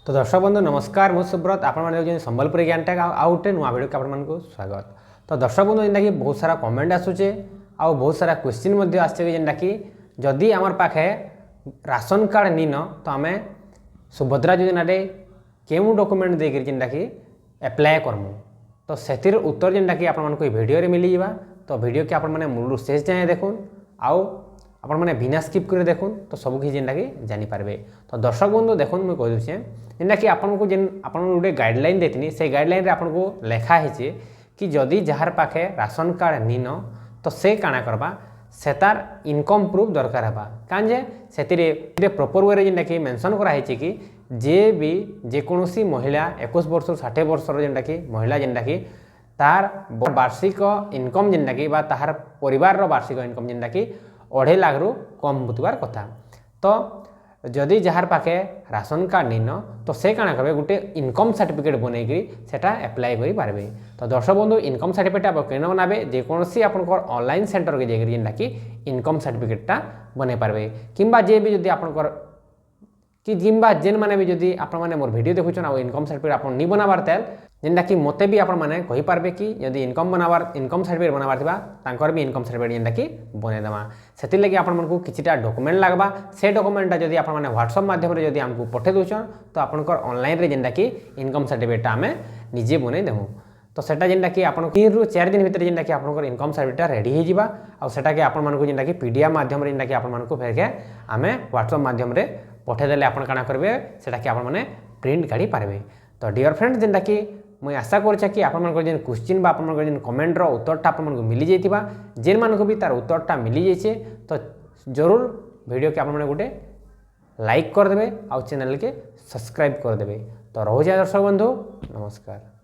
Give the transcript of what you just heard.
तो दर्शक बंधु नमस्कार मु सुब्रत आपने संबलपुरी ज्ञान टैग आउ गोटे नुआ भिडियो आपको स्वागत। तो दर्शक बंधु जेनटा कि बहुत सारा कमेंट आसूचे आउ बहुत सारा क्वेश्चन आसे जेनटा कि जदि आमर पाखे राशन कार्ड नीन तो आम सुभद्रा योजना क्यों डॉक्यूमेंट देकर जेनटा कि एप्लाय करमु तो से उत्तर जेनटा कि आपको भिडियो मिल जावा। तो भिडियो के आपने मूल शेष जाए देखुन आउ आपण मैंने बिना स्किप कर देखुन तो सबकि जेनटा कि जानीपारे। तो दर्शक बंधु देखुन मुझे कहीदे जेनटा कि आपको जेन आप गोटे गाइडलाइन देती से गाइडलाइन आपको लिखाही कि जदि जार पाखे राशन कार्ड नीन तो से काଣା करबा से तार इनकम प्रूफ दरकार है काजे से प्रॉपर वे जेनटा कि मेंशन कराई कि जे भी जेकोसी महिला 21 वर्ष 60 वर्ष जेनटा कि महिला जेनटा कि तार वार्षिक इनकम जेनटा कि तार परिवार वार्षिक इनकम जेनटा कि 2.5 लाख रु कम होतार कथा। तो जदि जार पाखे राशन कार्ड नीन तो से काଣା करेंगे गोटे इनकम सर्टिफिकेट बनईकरी सेटा एप्लाय करि पारबे। तो दर्शक बंधु इनकम सर्टिफिकेट आप केन बनाबे जेकोसी आपनकर ऑनलाइन सेंटर के जाकर जेनटा कि इनकम सर्टिफिकेटा बनै पारबे किंबा जे भी जदि आपनकर कि जिम्बा जेन माने भी जदि आपण माने मोर वीडियो देखुछन आ इनकम सर्टिफिकेट आपण नि बनाबार तेल जेनटा कि मते भी आपण माने कहि पारबे कि यदि इनकम सर्टिफिकेट बनाबार थिबा तांकर भी इनकम सर्टिफिकेट जेनटा कि बनै देमा सेति लागि आपण मनकु किछिटा डॉक्यूमेंट लागबा से डॉक्यूमेंटा जदि आपण माने व्हाट्सएप माध्यम रे जदि हमकु पठे दोछन तो आपनकर ऑनलाइन रे जेनटा कि इनकम सर्टिफिकेट आमे निजे बनै देमु। तो सेटा जेनटा कि आपण 3 रु 4 दिन भीतर जेनटा कि आपनकर इनकम सर्टिफिकेट रेडी हो जिबा आ सेटा के आपण मनकु जेनटा कि पीडीएफ माध्यम रे जेनटा कि आपण मनकु फेर के आमे व्हाट्सएप माध्यम रे पठेदेले आपण काଣା करबे सेटा कि आपण माने प्रिंट काढी पारबे। तो डियर फ्रेंड्स जेनटा कि मुझे आशा कर कि आपण मनकर जेन क्वेश्चन बा आपण मनकर जेन कमेंट रो उत्तरटा आपण मनकु मिली जाइतिबा जेन मानको भी तार उत्तरटा मिली जाइछे तो जरूर वीडियो के आपण माने गोटे लाइक कर देबे आ चैनल के सब्सक्राइब कर देबे। तो रहो जाय दर्शक बंधु नमस्कार।